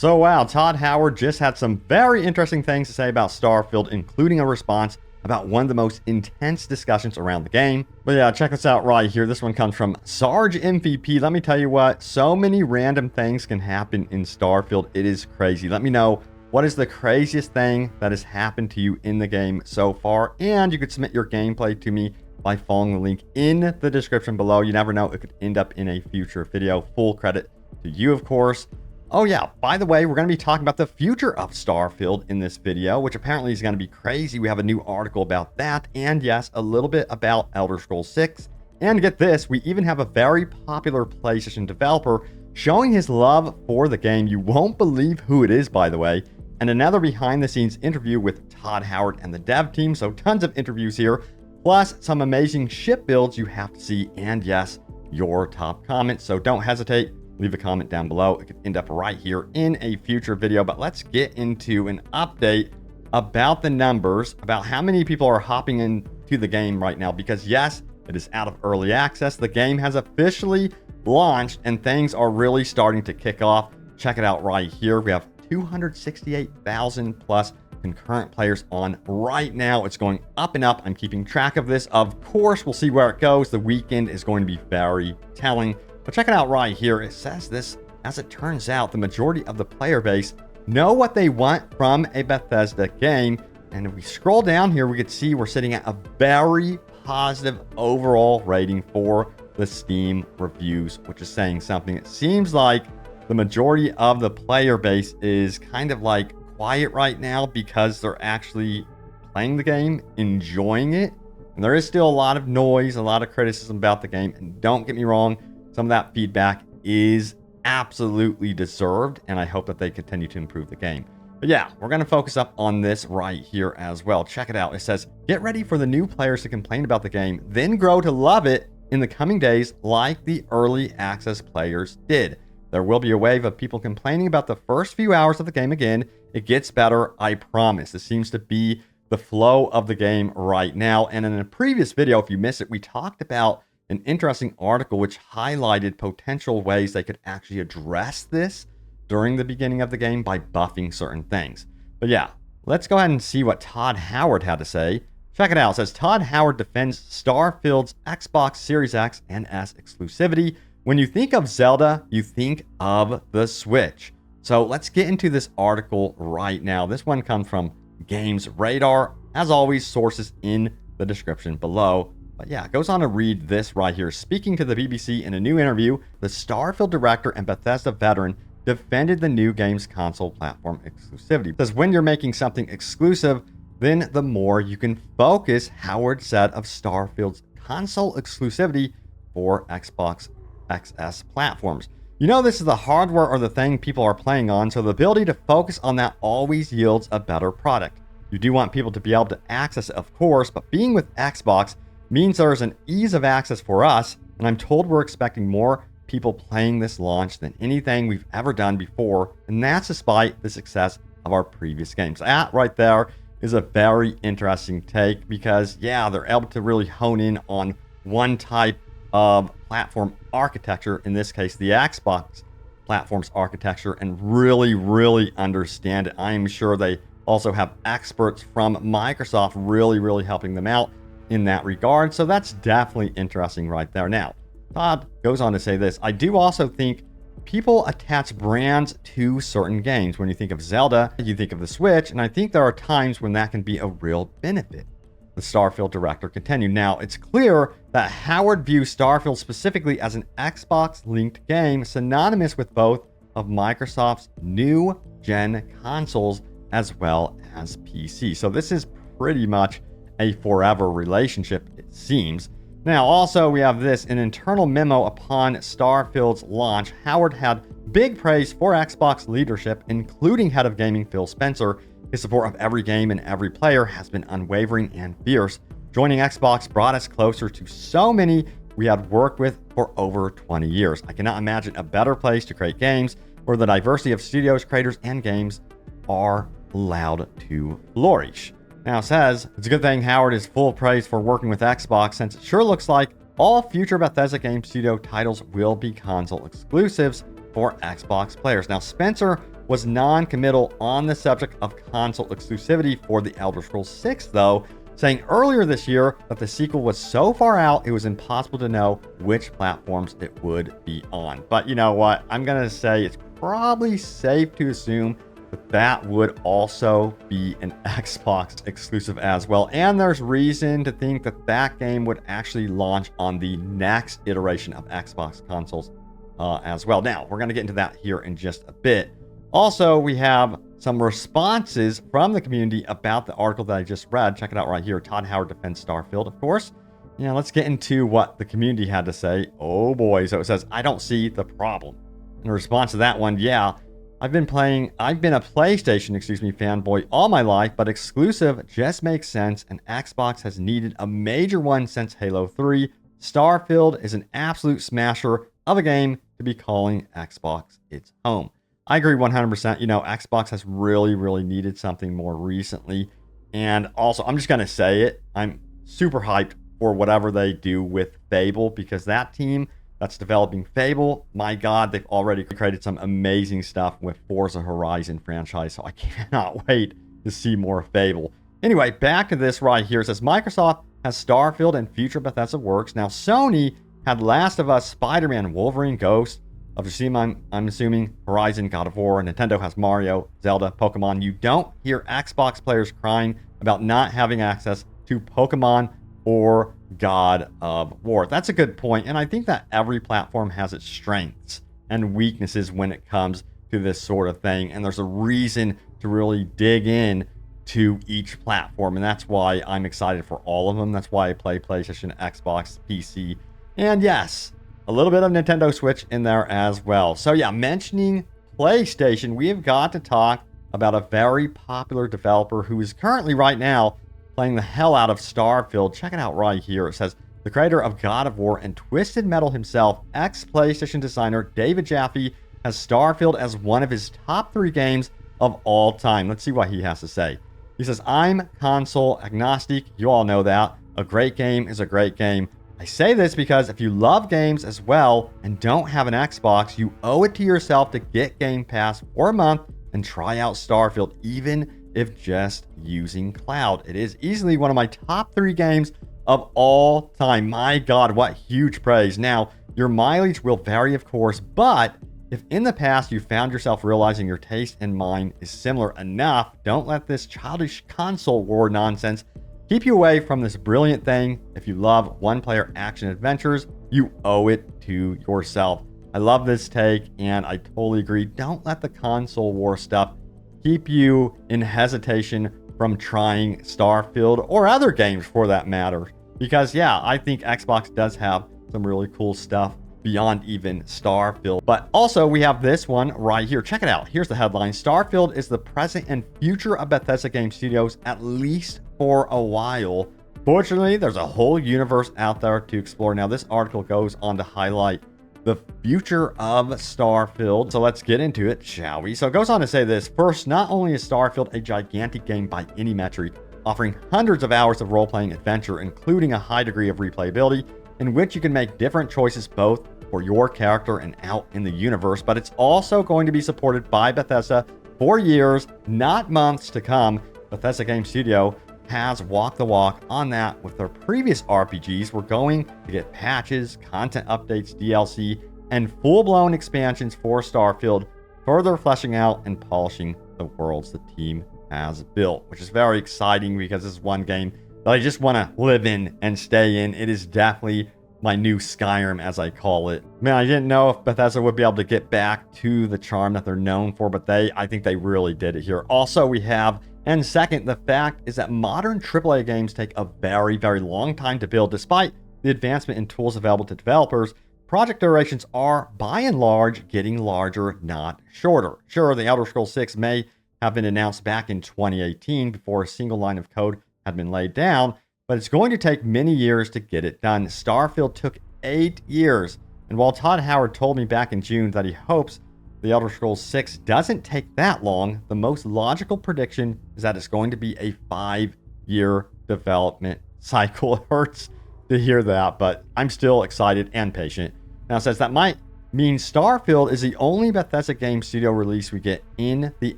So wow, Todd Howard just had some very interesting things to say about Starfield, including a response about one of the most intense discussions around the game. But yeah, check this out right here. This one comes from Sarge MVP. Let me tell you what, so many random things can happen in Starfield. It is crazy. Let me know what is the craziest thing that has happened to you in the game so far. And you could submit your gameplay to me by following the link in the description below. You never know, it could end up in a future video. Full credit to you, of course. Oh yeah, by the way, we're going to be talking about the future of Starfield in this video, which apparently is going to be crazy. We have a new article about that, and yes, a little bit about Elder Scrolls 6. And get this, we even have a very popular PlayStation developer showing his love for the game. You won't believe who it is, by the way. And another behind-the-scenes interview with Todd Howard and the dev team, so tons of interviews here, plus some amazing ship builds you have to see, and yes, your top comments. So don't hesitate. Leave a comment down below. It could end up right here in a future video. But let's get into an update about the numbers, about how many people are hopping into the game right now. Because yes, it is out of early access. The game has officially launched and things are really starting to kick off. Check it out right here. We have 268,000 plus concurrent players on right now. It's going up and up. I'm keeping track of this. Of course, we'll see where it goes. The weekend is going to be very telling. But check it out right here. It says this, as it turns out, the majority of the player base know what they want from a Bethesda game. And if we scroll down here, we can see we're sitting at a very positive overall rating for the Steam reviews, which is saying something. It seems like the majority of the player base is kind of like quiet right now because they're actually playing the game, enjoying it. And there is still a lot of noise, a lot of criticism about the game. And don't get me wrong, some of that feedback is absolutely deserved, and I hope that they continue to improve the game. But yeah, we're going to focus up on this right here as well. Check it out. It says, get ready for the new players to complain about the game, then grow to love it in the coming days like the early access players did. There will be a wave of people complaining about the first few hours of the game again. It gets better, I promise. This seems to be the flow of the game right now. And in a previous video, if you missed it, we talked about an interesting article which highlighted potential ways they could actually address this during the beginning of the game by buffing certain things. But yeah, let's go ahead and see what Todd Howard had to say. Check it out. It says, Todd Howard defends Starfield's Xbox Series X and S exclusivity. When you think of Zelda, you think of the Switch. So let's get into this article right now. This one comes from Games Radar. As always, sources in the description below. But yeah, it goes on to read this right here. Speaking to the BBC in a new interview, the Starfield director and Bethesda veteran defended the new game's console platform exclusivity. It says, when you're making something exclusive, then the more you can focus, Howard said, of Starfield's console exclusivity for Xbox XS platforms. You know, this is the hardware or the thing people are playing on, so the ability to focus on that always yields a better product. You do want people to be able to access it, of course, but being with Xbox means there's an ease of access for us, and I'm told we're expecting more people playing this launch than anything we've ever done before, and that's despite the success of our previous games. That right there is a very interesting take because, yeah, they're able to really hone in on one type of platform architecture, in this case, the Xbox platform's architecture, and really understand it. I'm sure they also have experts from Microsoft really helping them out in that regard. So that's definitely interesting right there. Now, Todd goes on to say this, I do also think people attach brands to certain games. When you think of Zelda, you think of the Switch, and I think there are times when that can be a real benefit. The Starfield director continued. Now, it's clear that Howard views Starfield specifically as an Xbox-linked game, synonymous with both of Microsoft's new gen consoles as well as PC. So this is pretty much a forever relationship, it seems. Now, also, we have this, an internal memo upon Starfield's launch. Howard had big praise for Xbox leadership, including head of gaming Phil Spencer. His support of every game and every player has been unwavering and fierce. Joining Xbox brought us closer to so many we had worked with for over 20 years. I cannot imagine a better place to create games where the diversity of studios, creators, and games are allowed to flourish. Now, it says, it's a good thing Howard is full of praise for working with Xbox, since it sure looks like all future Bethesda Game Studio titles will be console exclusives for Xbox players. Now, Spencer was non-committal on the subject of console exclusivity for The Elder Scrolls 6, though, saying earlier this year that the sequel was so far out it was impossible to know which platforms it would be on. But you know what? I'm going to say it's probably safe to assume that that would also be an Xbox exclusive as well. And there's reason to think that that game would actually launch on the next iteration of Xbox consoles as well. Now, we're going to get into that here in just a bit. Also, we have some responses from the community about the article that I just read. Check it out right here. Todd Howard defends Starfield, of course. Yeah, let's get into what the community had to say. Oh boy. So it says, I don't see the problem. In response to that one, yeah, I've been a PlayStation, fanboy all my life, but exclusive just makes sense, and Xbox has needed a major one since Halo 3. Starfield is an absolute smasher of a game to be calling Xbox its home. I agree 100%. You know, Xbox has really needed something more recently. And also, I'm just going to say it, I'm super hyped for whatever they do with Fable, because that team that's developing Fable, my God, they've already created some amazing stuff with Forza Horizon franchise. So I cannot wait to see more Fable. Anyway, back to this right here. It says Microsoft has Starfield and future Bethesda works. Now, Sony had Last of Us, Spider-Man, Wolverine, Ghost. Of the team, I'm assuming Horizon, God of War. Nintendo has Mario, Zelda, Pokemon. You don't hear Xbox players crying about not having access to Pokemon or God of War. That's a good point, and I think that every platform has its strengths and weaknesses when it comes to this sort of thing, and there's a reason to really dig in to each platform, and that's why I'm excited for all of them. That's why I play PlayStation, Xbox, PC, and yes, a little bit of Nintendo Switch in there as well. So yeah, mentioning PlayStation, we have got to talk about a very popular developer who is currently right now playing the hell out of Starfield. Check it out right here. It says, the creator of God of War and Twisted Metal himself, ex-PlayStation designer David Jaffe, has Starfield as one of his top 3 games of all time. Let's see what he has to say. He says, I'm console agnostic. You all know that. A great game is a great game. I say this because if you love games as well and don't have an Xbox, you owe it to yourself to get Game Pass for a month and try out Starfield, even if just using cloud. It is easily one of my top 3 games of all time. My God, what huge praise. Now, your mileage will vary, of course, but if in the past you found yourself realizing your taste and mine is similar enough, don't let this childish console war nonsense keep you away from this brilliant thing. If you love one-player action adventures, you owe it to yourself. I love this take, and I totally agree. Don't let the console war stuff keep you in hesitation from trying Starfield or other games for that matter. Because, yeah, I think Xbox does have some really cool stuff beyond even Starfield. But also, we have this one right here. Check it out. Here's the headline. Starfield is the present and future of Bethesda Game Studios, at least for a while. Fortunately, there's a whole universe out there to explore. Now, this article goes on to highlight the future of Starfield. So let's get into it, shall we? So it goes on to say this. First, not only is Starfield a gigantic game by any metric, offering hundreds of hours of role-playing adventure, including a high degree of replayability, in which you can make different choices both for your character and out in the universe, but it's also going to be supported by Bethesda for years, not months to come. Bethesda Game Studio has walked the walk on that with their previous RPGs. We're going to get patches, content updates, DLC, and full-blown expansions for Starfield, further fleshing out and polishing the worlds the team has built, which is very exciting because this is one game that I just want to live in and stay in. It is definitely my new Skyrim, as I call it. Man, I didn't know if Bethesda would be able to get back to the charm that they're known for, but I think they really did it here. Also, we have, and second, the fact is that modern AAA games take a very long time to build. Despite the advancement in tools available to developers, project durations are, by and large, getting larger, not shorter. Sure, The Elder Scrolls 6 may have been announced back in 2018 before a single line of code had been laid down, but it's going to take many years to get it done. Starfield took 8 years, and while Todd Howard told me back in June that he hopes The Elder Scrolls 6 doesn't take that long, the most logical prediction is that it's going to be a 5-year development cycle. It hurts to hear that, but I'm still excited and patient. Now, it says that might means Starfield is the only Bethesda game studio release we get in the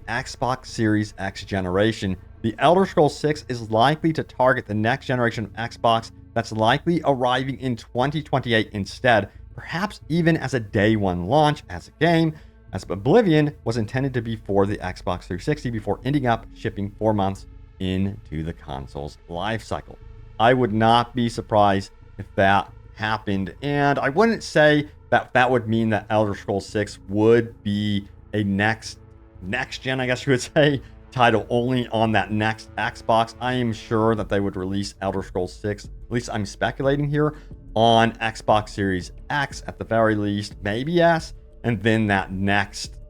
Xbox Series X generation. The Elder Scrolls 6 is likely to target the next generation of Xbox that's likely arriving in 2028 instead, perhaps even as a day one launch as a game, as Oblivion was intended to be for the Xbox 360 before ending up shipping 4 months into the console's lifecycle. I would not be surprised if that happened, and I wouldn't say that would mean that Elder Scrolls 6 would be a next gen, I guess you would say, title only on that next Xbox. I am sure that they would release Elder Scrolls 6, at least I'm speculating here, on Xbox Series X at the very least, maybe S, and then that next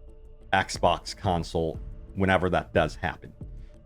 Xbox console whenever that does happen.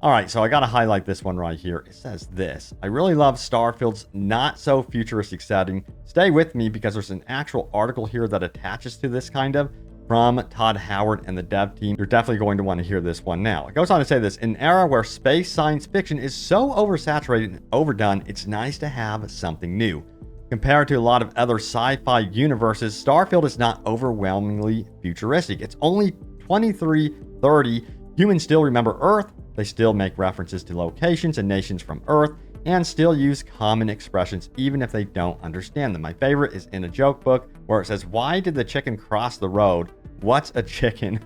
All right, so I got to highlight this one right here. It says this: I really love Starfield's not so futuristic setting. Stay with me because there's an actual article here that attaches to this kind of from Todd Howard and the dev team. You're definitely going to want to hear this one now. It goes on to say this: in an era where space science fiction is so oversaturated and overdone, it's nice to have something new. Compared to a lot of other sci-fi universes, Starfield is not overwhelmingly futuristic. It's only 2330. Humans still remember Earth. They still make references to locations and nations from Earth, and still use common expressions even if they don't understand them. My favorite is in a joke book where it says, "Why did the chicken cross the road? What's a chicken?"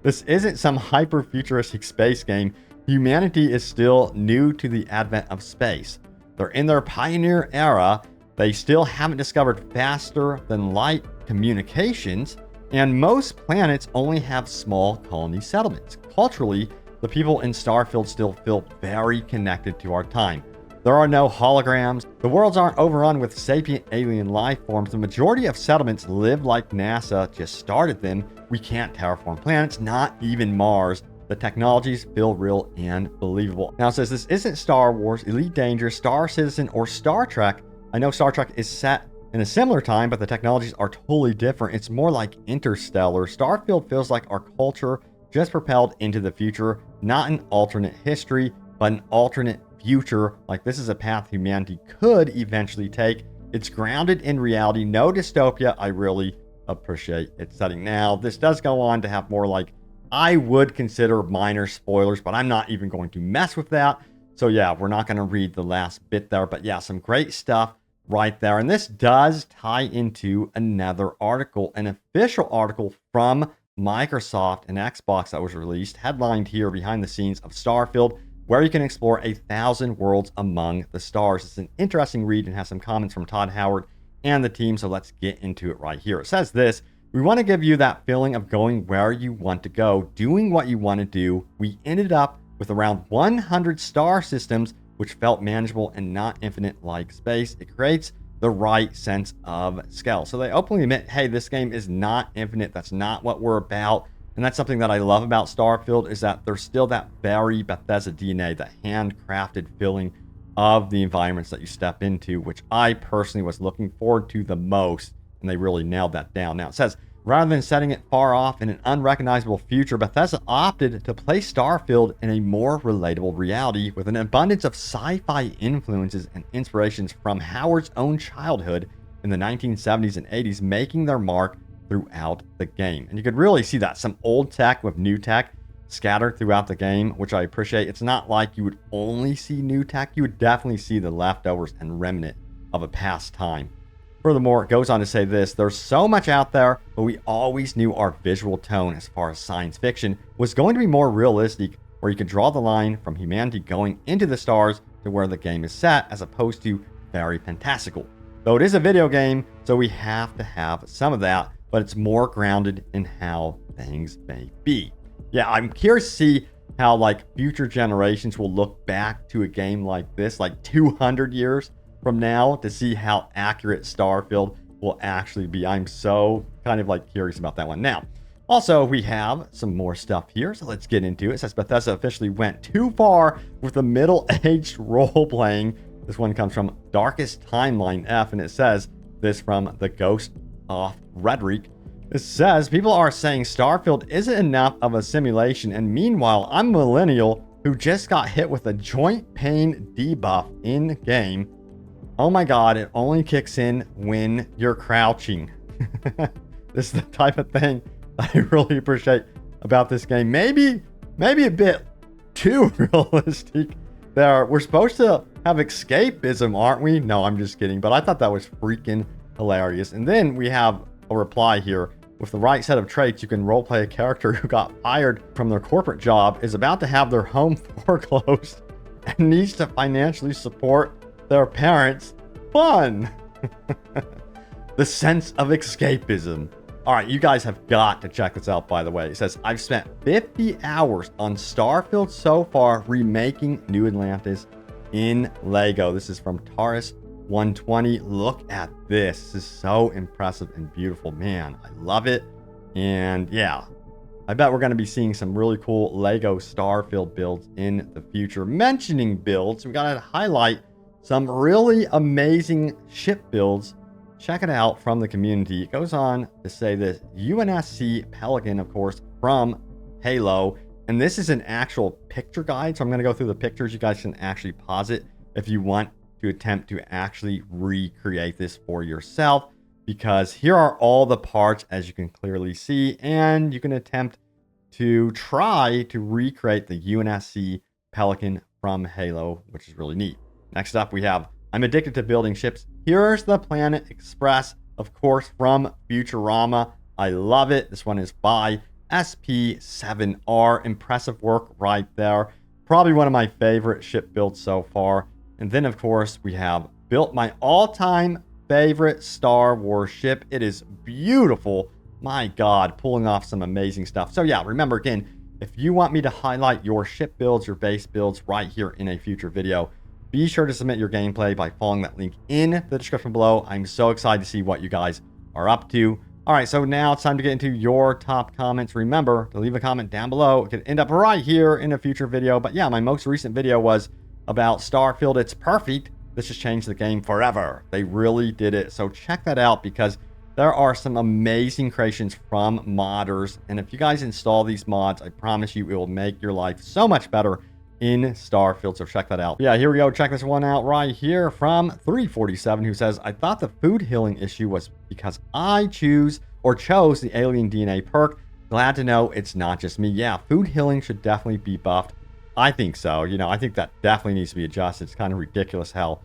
This isn't some hyper-futuristic space game. Humanity is still new to the advent of space. They're in their pioneer era. They still haven't discovered faster than light communications, and most planets only have small colony settlements. Culturally, the people in Starfield still feel very connected to our time. There are no holograms. The worlds aren't overrun with sapient alien life forms. The majority of settlements live like NASA just started them. We can't terraform planets, not even Mars. The technologies feel real and believable. Now it says this isn't Star Wars, Elite Dangerous, Star Citizen, or Star Trek. I know Star Trek is set in a similar time, but the technologies are totally different. It's more like Interstellar. Starfield feels like our culture just propelled into the future, not an alternate history, but an alternate future. Like this is a path humanity could eventually take. It's grounded in reality, no dystopia. I really appreciate its setting. Now, this does go on to have more like, I would consider minor spoilers, but I'm not even going to mess with that. So yeah, we're not going to read the last bit there, but yeah, some great stuff right there. And this does tie into another article, an official article from Microsoft and Xbox that was released, headlined here, Behind the Scenes of Starfield, where you can explore 1,000 worlds among the stars. It's an interesting read and has some comments from Todd Howard and the team, so let's get into it right here. It says this: we want to give you that feeling of going where you want to go, doing what you want to do. We ended up with around 100 star systems, which felt manageable and not infinite like space. It creates the right sense of scale. So they openly admit, hey, this game is not infinite. That's not what we're about. And that's something that I love about Starfield, is that there's still that very Bethesda DNA, that handcrafted feeling of the environments that you step into, which I personally was looking forward to the most. And they really nailed that down. Now it says, rather than setting it far off in an unrecognizable future, Bethesda opted to place Starfield in a more relatable reality with an abundance of sci-fi influences and inspirations from Howard's own childhood in the 1970s and 80s, making their mark throughout the game. And you could really see that, some old tech with new tech scattered throughout the game, which I appreciate. It's not like you would only see new tech. You would definitely see the leftovers and remnant of a past time. Furthermore, it goes on to say this: there's so much out there, but we always knew our visual tone as far as science fiction was going to be more realistic, where you could draw the line from humanity going into the stars to where the game is set, as opposed to very fantastical. Though it is a video game, so we have to have some of that, but it's more grounded in how things may be. Yeah, I'm curious to see how like future generations will look back to a game like this, like 200 years from now, to see how accurate Starfield will actually be. I'm so kind of like curious about that one. Now, also, we have some more stuff here, so let's get into it. It says Bethesda officially went too far with the middle-aged role-playing. This one comes from Darkest Timeline F, and it says this from the Ghost of Rhetoric. It says, people are saying Starfield isn't enough of a simulation, and meanwhile, I'm a millennial who just got hit with a joint pain debuff in-game. Oh my god, it only kicks in when you're crouching. This is the type of thing I really appreciate about this game. Maybe a bit too realistic there. We're supposed to have escapism, aren't we? No, I'm just kidding. But I thought that was freaking hilarious. And then we have a reply here. With the right set of traits, you can roleplay a character who got fired from their corporate job, is about to have their home foreclosed, and needs to financially support their parents. Fun! The sense of escapism. All right, you guys have got to check this out, by the way. It says, I've spent 50 hours on Starfield so far, remaking New Atlantis in Lego. This is from Taurus 120. Look at this. This is so impressive and beautiful. Man, I love it. And yeah, I bet we're going to be seeing some really cool Lego Starfield builds in the future. Mentioning builds, we got to highlight some really amazing ship builds. Check it out from the community. It goes on to say this UNSC Pelican, of course, from Halo. And this is an actual picture guide. So I'm going to go through the pictures. You guys can actually pause it if you want to attempt to actually recreate this for yourself, because here are all the parts, as you can clearly see, and you can attempt to try to recreate the UNSC Pelican from Halo, which is really neat. Next up, we have I'm addicted to building ships. Here's the Planet Express, of course, from Futurama. I love it. This one is by SP7R. Impressive work right there. Probably one of my favorite ship builds so far. And then, of course, we have built my all-time favorite Star Wars ship. It is beautiful. My God, pulling off some amazing stuff. So yeah, remember again, if you want me to highlight your ship builds, your base builds right here in a future video, be sure to submit your gameplay by following that link in the description below. I'm so excited to see what you guys are up to. All right, so now it's time to get into your top comments. Remember to leave a comment down below. It could end up right here in a future video. But yeah, my most recent video was about Starfield. It's perfect. This just changed the game forever. They really did it. So check that out, because there are some amazing creations from modders. And if you guys install these mods, I promise you it will make your life so much better in Starfield. So check that out. Yeah, here we go. Check this one out right here from 347, who says, I thought the food healing issue was because I chose the alien DNA perk. Glad to know it's not just me. Yeah, food healing should definitely be buffed. I think so. You know, I think that definitely needs to be adjusted. It's kind of ridiculous how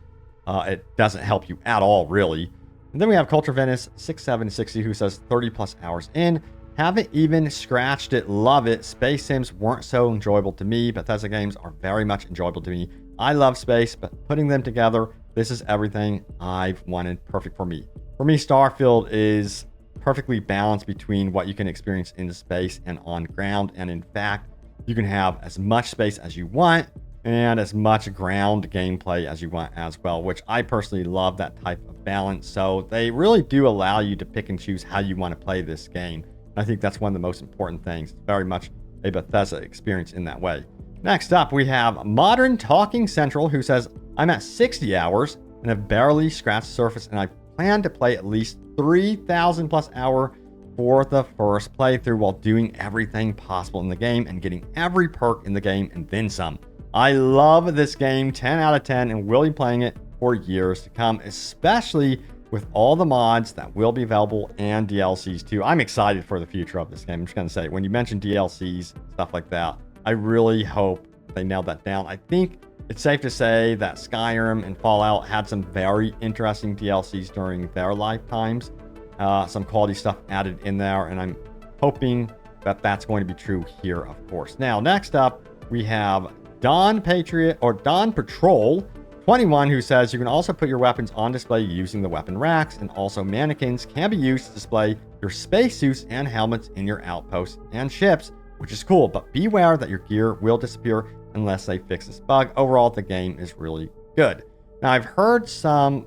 it doesn't help you at all, really. And then we have Culture Venice 6760, who says 30 plus hours in. Haven't even scratched it. Love it. Space sims weren't so enjoyable to me. Bethesda games are very much enjoyable to me. I love space, but putting them together, this is everything I've wanted. Perfect for me. For me, Starfield is perfectly balanced between what you can experience in space and on ground. And in fact, you can have as much space as you want and as much ground gameplay as you want as well, which I personally love that type of balance. So they really do allow you to pick and choose how you want to play this game. I think that's one of the most important things. It's very much a Bethesda experience in that way. Next up, we have Modern Talking Central, who says, I'm at 60 hours and have barely scratched the surface, and I plan to play at least 3,000 plus hour for the first playthrough while doing everything possible in the game and getting every perk in the game and then some. I love this game, 10 out of 10, and will be playing it for years to come, especially with all the mods that will be available and DLCs too. I'm excited for the future of this game. I'm just going to say, when you mention DLCs, stuff like that, I really hope they nail that down. I think it's safe to say that Skyrim and Fallout had some very interesting DLCs during their lifetimes. Some quality stuff added in there, and I'm hoping that that's going to be true here, of course. Now, next up, we have Dawn Patrol 21, who says you can also put your weapons on display using the weapon racks, and also mannequins can be used to display your spacesuits and helmets in your outposts and ships, which is cool, but beware that your gear will disappear unless they fix this bug. Overall, the game is really good. Now, I've heard some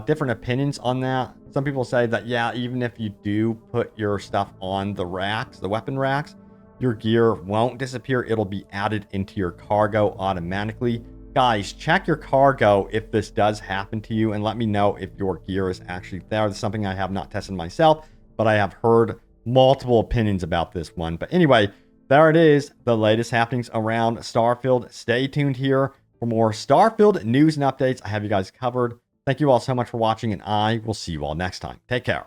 different opinions on that. Some people say that, yeah, even if you do put your stuff on the racks, the weapon racks, your gear won't disappear. It'll be added into your cargo automatically. Guys, check your cargo if this does happen to you, and let me know if your gear is actually there. This is something I have not tested myself, but I have heard multiple opinions about this one. But anyway, there it is, the latest happenings around Starfield. Stay tuned here for more Starfield news and updates. I have you guys covered. Thank you all so much for watching, and I will see you all next time. Take care.